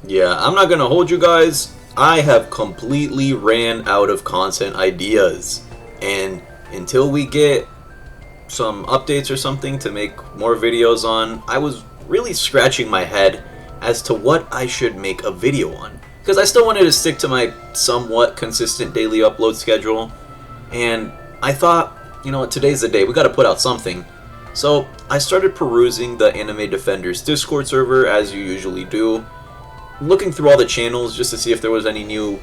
Yeah, I'm not gonna hold you guys. I have completely ran out of content ideas. And until we get some updates or something to make more videos on, I was really scratching my head as to what I should make a video on. Because I still wanted to stick to my somewhat consistent daily upload schedule. And I thought, you know what, today's the day, we gotta put out something. So I started perusing the Anime Defenders Discord server, as you usually do, looking through all the channels just to see if there was any new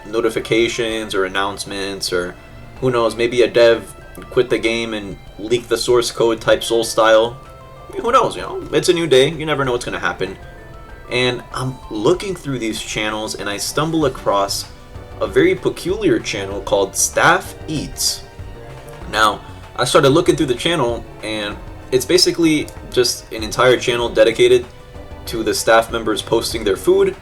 notifications or announcements, or who knows, maybe a dev quit the game and leaked the source code type Soul Style. Who knows, you know, it's a new day, you never know what's gonna happen. And I'm looking through these channels and I stumble across a very peculiar channel called Staff Eats. Now, I started looking through the channel and it's basically just an entire channel dedicated to the staff members posting their food.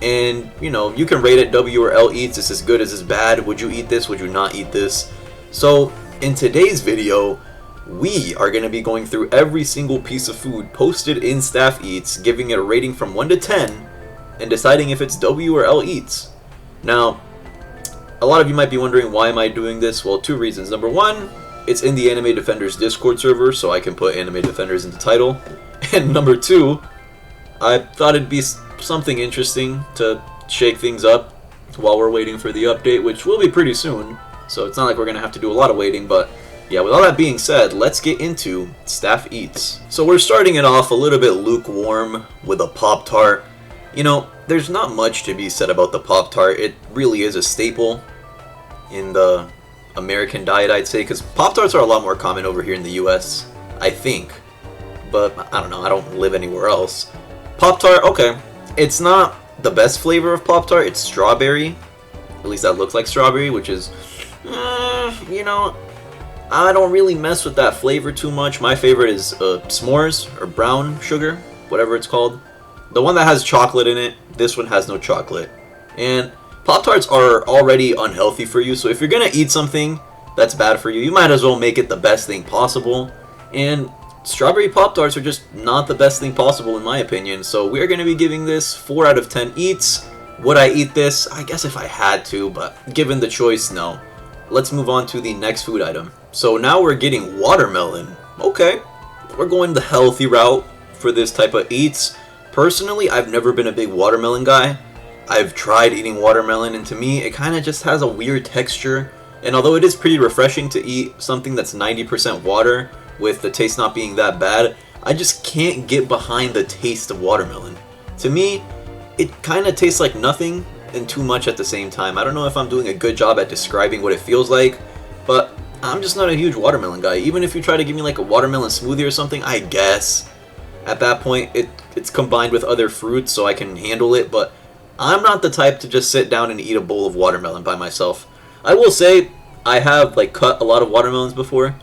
And, you know, you can rate it W or L eats. Is this good? Is this bad? Would you eat this? Would you not eat this? So, in today's video, we are going to be going through every single piece of food posted in Staff Eats, giving it a rating from 1 to 10, and deciding if it's W or L eats. Now, a lot of you might be wondering, why am I doing this? Well, two reasons. Number one, it's in the Anime Defenders Discord server, so I can put Anime Defenders in the title. And number two, I thought it'd be something interesting to shake things up while we're waiting for the update, which will be pretty soon. So it's not like we're going to have to do a lot of waiting, but yeah, with all that being said, let's get into Staff Eats. So we're starting it off a little bit lukewarm with a Pop-tart. You know, there's not much to be said about the Pop-tart. It really is a staple in the American diet, I'd say, because Pop-tarts are a lot more common over here in the US, I think. But I don't know, I don't live anywhere else. Pop-tart, okay, it's not the best flavor of Pop-tart, it's strawberry. At least that looks like strawberry, which is, you know, I don't really mess with that flavor too much. My favorite is s'mores, or brown sugar, whatever it's called. The one that has chocolate in it, this one has no chocolate. And Pop-tarts are already unhealthy for you, so if you're gonna eat something that's bad for you, you might as well make it the best thing possible. And strawberry Pop-tarts are just not the best thing possible in my opinion, so we're gonna be giving this 4 out of 10 eats. Would I eat this? I guess if I had to, but given the choice, no. Let's move on to the next food item. So now we're getting watermelon. Okay, we're going the healthy route for this type of eats. Personally, I've never been a big watermelon guy. I've tried eating watermelon, and to me, it kind of just has a weird texture. And although it is pretty refreshing to eat something that's 90% water, with the taste not being that bad, I just can't get behind the taste of watermelon. To me, it kind of tastes like nothing and too much at the same time. I don't know if I'm doing a good job at describing what it feels like, but I'm just not a huge watermelon guy. Even if you try to give me like a watermelon smoothie or something, I guess at that point it's combined with other fruits so I can handle it, but I'm not the type to just sit down and eat a bowl of watermelon by myself. I will say I have like cut a lot of watermelons before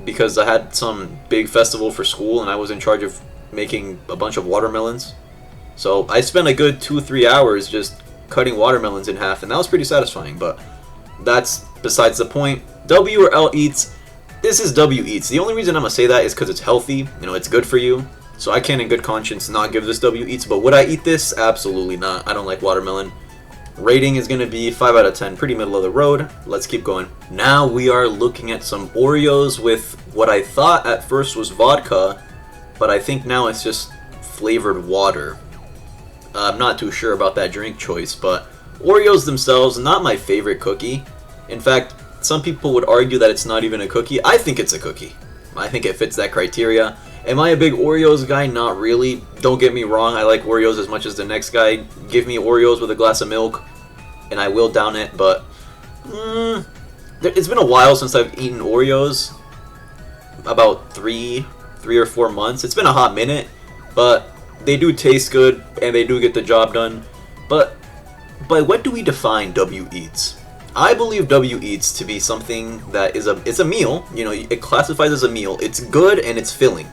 because I had some big festival for school and I was in charge of making a bunch of watermelons. So I spent a good 2-3 hours just cutting watermelons in half, and that was pretty satisfying, but that's besides the point. W or L eats, this is W eats. The only reason I'm going to say that is because it's healthy, you know, it's good for you. So I can in good conscience not give this W eats, but would I eat this? Absolutely not. I don't like watermelon. Rating is going to be 5 out of 10, pretty middle of the road. Let's keep going. Now we are looking at some Oreos with what I thought at first was vodka, but I think now it's just flavored water. I'm not too sure about that drink choice, but Oreos themselves, not my favorite cookie. In fact, some people would argue that it's not even a cookie. I think it's a cookie. I think it fits that criteria. Am I a big Oreos guy? Not really. Don't get me wrong, I like Oreos as much as the next guy. Give me Oreos with a glass of milk, and I will down it, but it's been a while since I've eaten Oreos. About 3 or 4 months. It's been a hot minute, but they do taste good, and they do get the job done. But by what do we define W eats? I believe W eats to be something that is it's a meal. You know, it classifies as a meal. It's good and it's filling.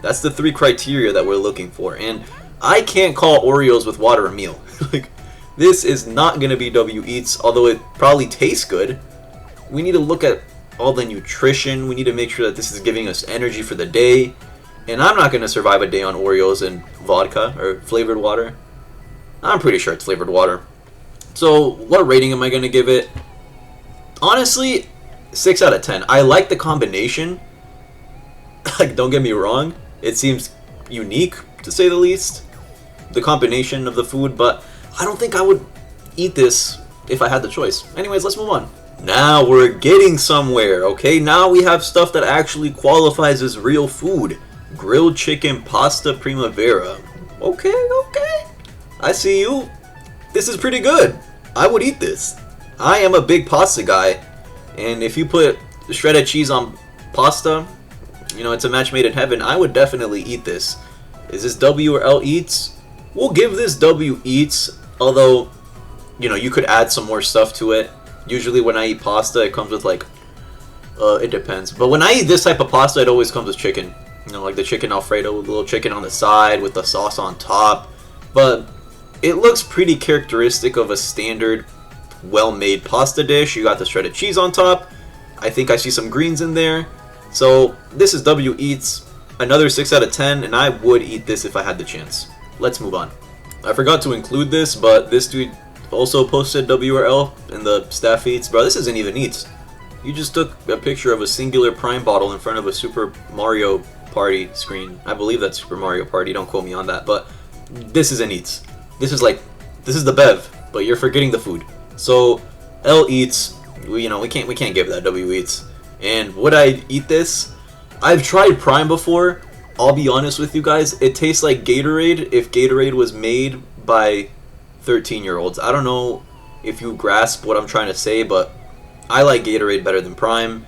That's the 3 criteria that we're looking for. And I can't call Oreos with water a meal. Like, this is not going to be W eats, although it probably tastes good. We need to look at all the nutrition. We need to make sure that this is giving us energy for the day. And I'm not going to survive a day on Oreos and vodka or flavored water. I'm pretty sure it's flavored water. So what rating am I going to give it? Honestly, 6 out of 10. I like the combination. Like, don't get me wrong. It seems unique, to say the least. The combination of the food, but I don't think I would eat this if I had the choice. Anyways, let's move on. Now we're getting somewhere, okay? Now we have stuff that actually qualifies as real food. Grilled chicken pasta Primavera. Okay. I see you. This is pretty good. I would eat this. I am a big pasta guy, and if you put shredded cheese on pasta, you know, it's a match made in heaven. I would definitely eat this. Is this W or L eats? We'll give this W eats, although, you know, you could add some more stuff to it. Usually when I eat pasta, it comes with like, it depends. But when I eat this type of pasta, it always comes with chicken. You know, like the chicken Alfredo with a little chicken on the side with the sauce on top. But it looks pretty characteristic of a standard, well-made pasta dish. You got the shredded cheese on top. I think I see some greens in there. So this is W eats. Another 6 out of 10, and I would eat this if I had the chance. Let's move on. I forgot to include this, but this dude also posted W or L in the staff eats. Bro, this isn't even eats. You just took a picture of a singular Prime bottle in front of a Super Mario Party screen. I believe that's Super Mario Party, don't quote me on that, but this isn't eats. This is the bev, but you're forgetting the food. So L eats, we can't give that W eats. And would I eat this? I've tried Prime before. I'll be honest with you guys, it tastes like Gatorade if Gatorade was made by 13-year-olds. I don't know if you grasp what I'm trying to say, but I like Gatorade better than Prime.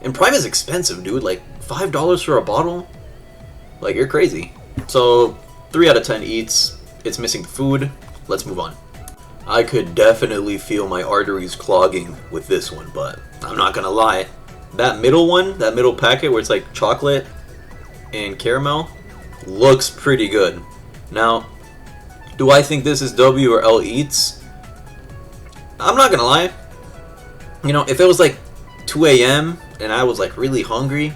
And Prime is expensive, dude. Like $5 for a bottle? Like, you're crazy. So 3 out of 10 eats. It's missing the food. Let's move on. I could definitely feel my arteries clogging with this one, but I'm not gonna lie. That middle one, that middle packet where it's like chocolate and caramel, looks pretty good. Now, do I think this is W or L eats? I'm not gonna lie. You know, if it was like 2 a.m. and I was like really hungry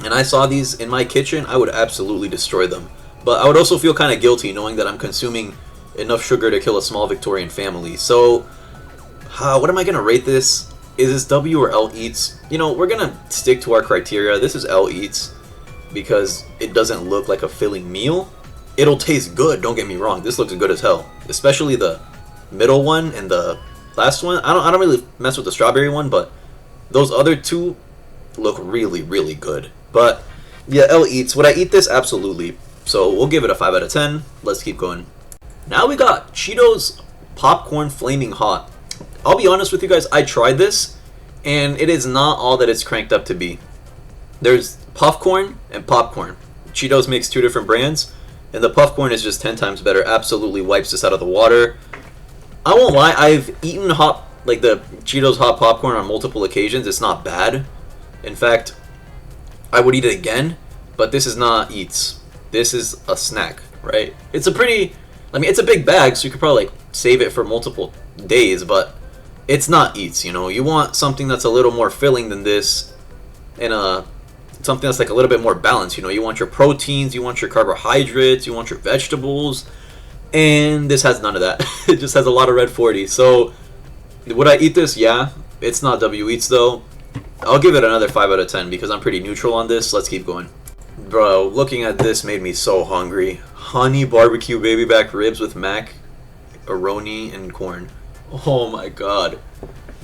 and I saw these in my kitchen, I would absolutely destroy them. But I would also feel kind of guilty knowing that I'm consuming enough sugar to kill a small Victorian family. So, what am I gonna rate this? Is this W or L eats? You know, we're gonna stick to our criteria. This is L eats because it doesn't look like a filling meal. It'll taste good, don't get me wrong. This looks good as hell. Especially the middle one and the last one. I don't really mess with the strawberry one, but those other two look really, really good. But yeah, L eats. Would I eat this? Absolutely. So we'll give it a 5 out of 10. Let's keep going. Now we got Cheetos Popcorn Flaming Hot. I'll be honest with you guys, I tried this, and it is not all that it's cranked up to be. There's puffcorn and popcorn. Cheetos makes 2 different brands, and the puffcorn is just 10 times better. Absolutely wipes this out of the water. I won't lie, I've eaten the Cheetos hot popcorn on multiple occasions. It's not bad. In fact, I would eat it again, but this is not eats. This is a snack, right? It's a big bag, so you could probably save it for multiple days, but it's not eats, you know. You want something that's a little more filling than this, and something that's like a little bit more balanced, you know. You want your proteins, you want your carbohydrates, you want your vegetables, and this has none of that. It just has a lot of red 40. So would I eat this? Yeah. It's not W eats though. I'll give it another 5 out of 10 because I'm pretty neutral on this. Let's keep going. Bro, looking at this made me so hungry. Honey barbecue baby back ribs with macaroni and corn. Oh my god.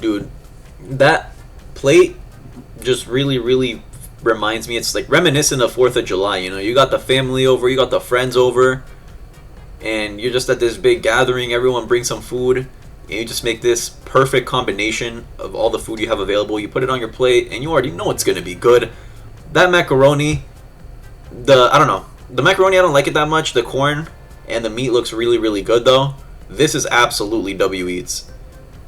Dude, that plate just really, really reminds me, it's like reminiscent of 4th of July, you know. You got the family over, you got the friends over, and you're just at this big gathering, everyone brings some food, and you just make this perfect combination of all the food you have available. You put it on your plate, and you already know it's going to be good. That macaroni, I don't know. The macaroni, I don't like it that much. The corn and the meat looks really, really good, though. This is absolutely W eats.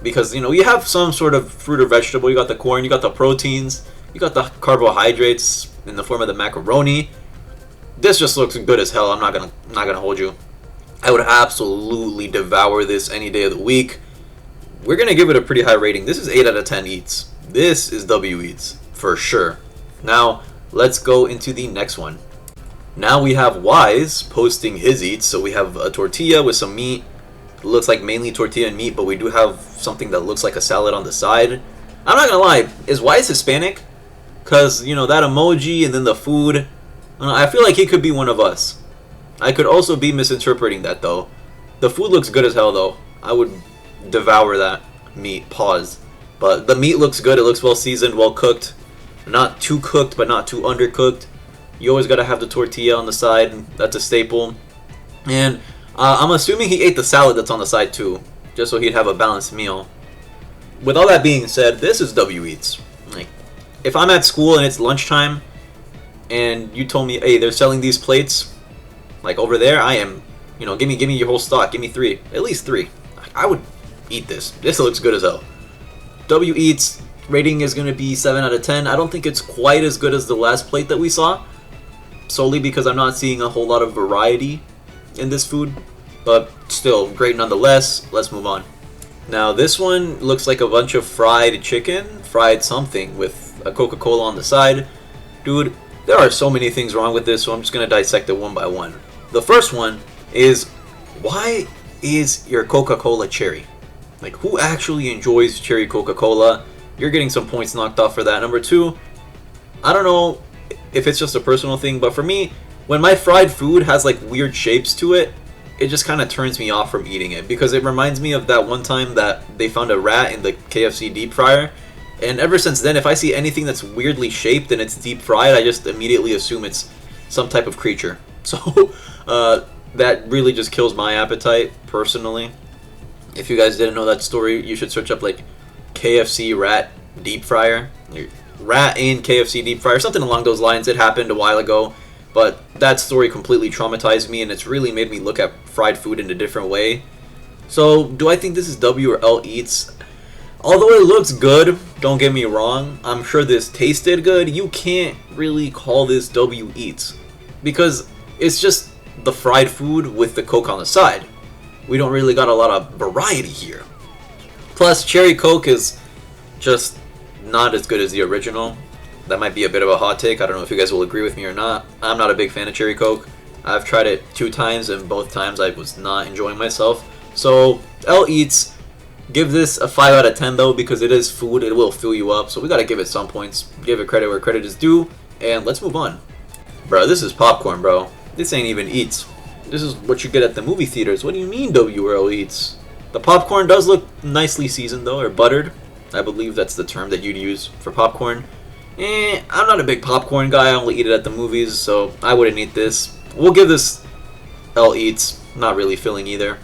Because, you know, you have some sort of fruit or vegetable. You got the corn, you got the proteins, you got the carbohydrates in the form of the macaroni. This just looks good as hell. I'm not gonna hold you. I would absolutely devour this any day of the week. We're gonna give it a pretty high rating. This is 8 out of 10 eats. This is W eats for sure. Now let's go into the next one. Now we have Wise posting his eats. So we have a tortilla with some meat, It looks like mainly tortilla and meat, but we do have something that looks like a salad on the side. I'm not gonna lie, is Wise Hispanic? Cause you know that emoji and then the food. I feel like he could be one of us. I could also be misinterpreting that though. The food looks good as hell though. I would devour that meat. Pause. But the meat looks good. It looks well seasoned, well cooked. Not too cooked, but not too undercooked. You always gotta have the tortilla on the side. That's a staple. And I'm assuming he ate the salad that's on the side too, just so he'd have a balanced meal. With all that being said, this is W Eats. Like, if I'm at school and it's lunchtime, and you told me, hey, they're selling these plates, like over there, I am, you know, give me your whole stock, give me 3, at least 3. I would eat this. This looks good as hell. W Eats rating is gonna be 7 out of 10. I don't think it's quite as good as the last plate that we saw, solely because I'm not seeing a whole lot of variety in this food, but still great nonetheless. Let's move on. Now this one looks like a bunch of fried chicken, fried something with a Coca-Cola on the side. Dude, there are so many things wrong with this, so I'm just gonna dissect it one by one. The first one is, why is your Coca-Cola cherry? Like, who actually enjoys cherry Coca-Cola? You're getting some points knocked off for that. Number 2, I don't know if it's just a personal thing, but for me, when my fried food has like weird shapes to it, it just kind of turns me off from eating it, because it reminds me of that one time that they found a rat in the KFC deep fryer, and ever since then, if I see anything that's weirdly shaped and it's deep fried, I just immediately assume it's some type of creature. So that really just kills my appetite personally. If you guys didn't know that story, you should search up like KFC rat deep fryer, rat in KFC deep fryer, something along those lines. It happened a while ago, but that story completely traumatized me, and it's really made me look at fried food in a different way. So do I think this is W or L Eats? Although it looks good, don't get me wrong, I'm sure this tasted good, you can't really call this W Eats, because it's just the fried food with the Coke on the side. We don't really got a lot of variety here. Plus, cherry Coke is just not as good as the original. That might be a bit of a hot take. I don't know if you guys will agree with me or not. I'm not a big fan of cherry Coke. I've tried it 2 times, and both times I was not enjoying myself. So, L Eats, give this a 5 out of 10 though, because it is food. It will fill you up. So we gotta give it some points. Give it credit where credit is due. And let's move on. Bro, this is popcorn, bro. This ain't even Eats. This is what you get at the movie theaters. What do you mean W or L Eats? The popcorn does look nicely seasoned though, or buttered. I believe that's the term that you'd use for popcorn. I'm not a big popcorn guy. I only eat it at the movies, so I wouldn't eat this. We'll give this L Eats. Not really filling either.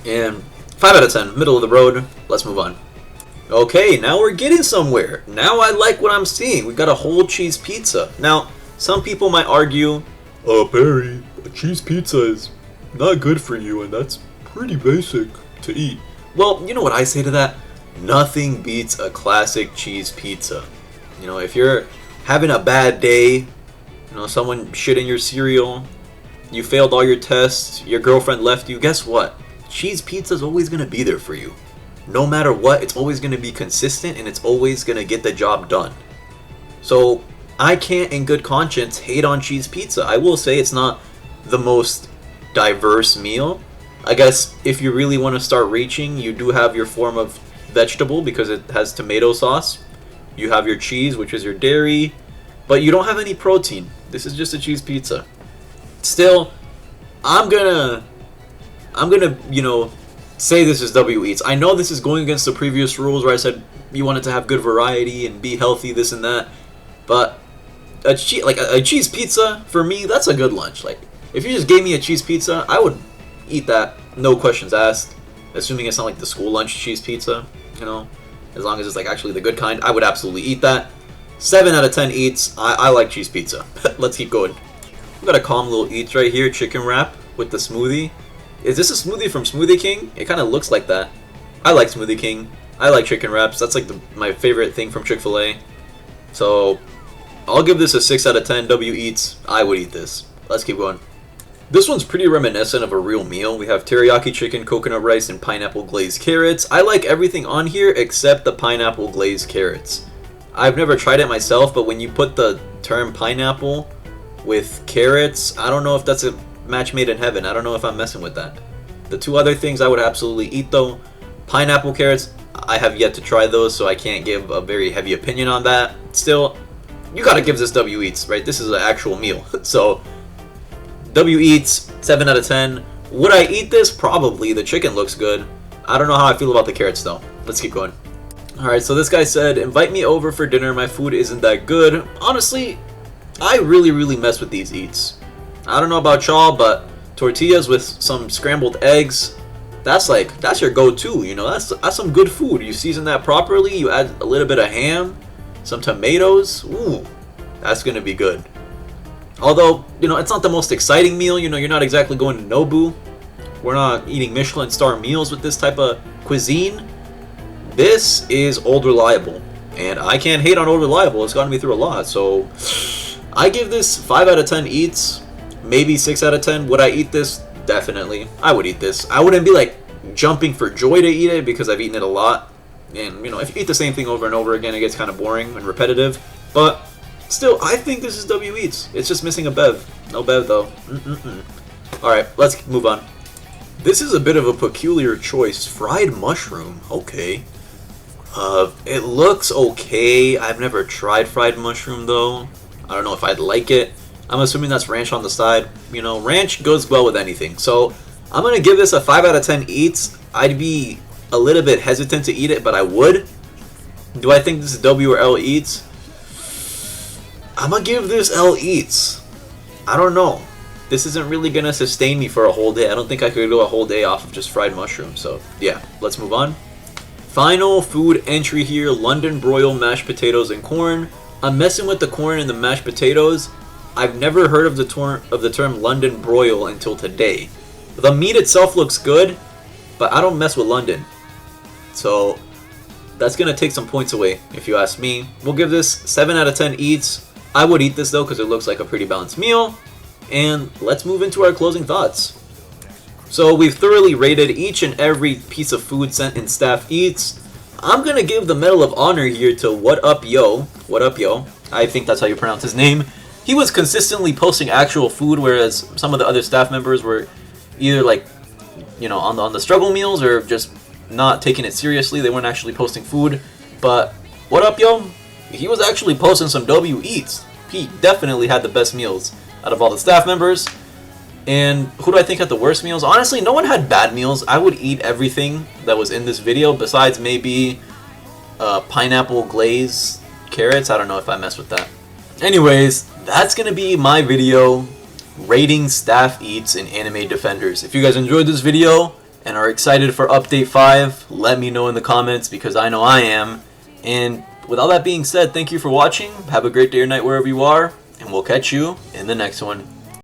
And 5 out of 10, middle of the road. Let's move on. Okay, now we're getting somewhere. Now I like what I'm seeing. We got a whole cheese pizza. Now, some people might argue, Barry, a cheese pizza is not good for you, and that's pretty basic to eat. Well, you know what I say to that? Nothing beats a classic cheese pizza. You know, if you're having a bad day, you know, someone shit in your cereal, you failed all your tests, your girlfriend left you, guess what? Cheese pizza's always going to be there for you. No matter what, it's always going to be consistent, and it's always going to get the job done. So, I can't in good conscience hate on cheese pizza. I will say it's not the most diverse meal. I guess if you really want to start reaching, you do have your form of vegetable because it has tomato sauce. You have your cheese, which is your dairy, but you don't have any protein. This is just a cheese pizza. Still, I'm gonna, you know, say this is W Eats. I know this is going against the previous rules where I said you wanted to have good variety and be healthy, this and that, but a cheese pizza, for me, that's a good lunch. Like, if you just gave me a cheese pizza, I would eat that, no questions asked. Assuming it's not like the school lunch cheese pizza, you know, as long as it's like actually the good kind, I would absolutely eat that. 7 out of 10 Eats. I like cheese pizza. Let's keep going. We got a calm little Eats right here, chicken wrap with the smoothie. Is this a smoothie from Smoothie King? It kind of looks like that. I like Smoothie King. I like chicken wraps. That's like my favorite thing from Chick-fil-A. So I'll give this a 6 out of 10 W Eats. I would eat this. Let's keep going. This one's pretty reminiscent of a real meal. We have teriyaki chicken, coconut rice, and pineapple glazed carrots. I like everything on here except the pineapple glazed carrots. I've never tried it myself, but when you put the term pineapple with carrots, I don't know if that's a match made in heaven. I don't know if I'm messing with that. The two other things I would absolutely eat though, pineapple carrots, I have yet to try those, so I can't give a very heavy opinion on that. Still, you gotta give this W eats, right? This is an actual meal. So, W eats, 7 out of 10. Would I eat this? Probably. The chicken looks good. I don't know how I feel about the carrots though. Let's keep going. Alright, so this guy said, invite me over for dinner, my food isn't that good. Honestly, I really mess with these eats. I don't know about y'all, but tortillas with some scrambled eggs, that's your go-to, you know, that's some good food. You season that properly, you add a little bit of ham, some tomatoes, ooh, that's gonna be good. Although, you know, it's not the most exciting meal, you know, you're not exactly going to Nobu. We're not eating Michelin star meals with this type of cuisine. This is Old Reliable, and I can't hate on Old Reliable, it's gotten me through a lot, so I give this 5 out of 10 eats, maybe 6 out of 10. Would I eat this? Definitely. I would eat this. I wouldn't be like jumping for joy to eat it because I've eaten it a lot. And, you know, if you eat the same thing over and over again, it gets kind of boring and repetitive. But still, I think this is W eats. It's just missing a bev. No bev, though. Alright, let's move on. This is a bit of a peculiar choice. Fried mushroom. Okay. It looks okay. I've never tried fried mushroom, though. I don't know if I'd like it. I'm assuming that's ranch on the side. You know, ranch goes well with anything. So, I'm going to give this a 5 out of 10 eats. I'd be a little bit hesitant to eat it, but I would. Do I think this is W or L eats? I'm going to give this L eats. I don't know. This isn't really going to sustain me for a whole day. I don't think I could go a whole day off of just fried mushroom. So, yeah, let's move on. Final food entry here, London broil, mashed potatoes, and corn. I'm messing with the corn and the mashed potatoes. I've never heard of the term London broil until today. The meat itself looks good, but I don't mess with London. So that's going to take some points away, if you ask me. We'll give this 7 out of 10 eats. I would eat this, though, because it looks like a pretty balanced meal. And let's move into our closing thoughts. So we've thoroughly rated each and every piece of food sent in Staff Eats. I'm going to give the Medal of Honor here to What Up Yo. What Up Yo. I think that's how you pronounce his name. He was consistently posting actual food, whereas some of the other staff members were either like, you know, on the struggle meals or just not taking it seriously. They weren't actually posting food. But What Up Yo? He was actually posting some W eats. He definitely had the best meals out of all the staff members. And who do I think had the worst meals? Honestly, no one had bad meals. I would eat everything that was in this video besides maybe pineapple glaze carrots. I don't know if I mess with that. Anyways, that's going to be my video rating Staff Eats in Anime Defenders. If you guys enjoyed this video and are excited for Update 5, let me know in the comments because I know I am. And with all that being said, thank you for watching. Have a great day or night wherever you are, and we'll catch you in the next one.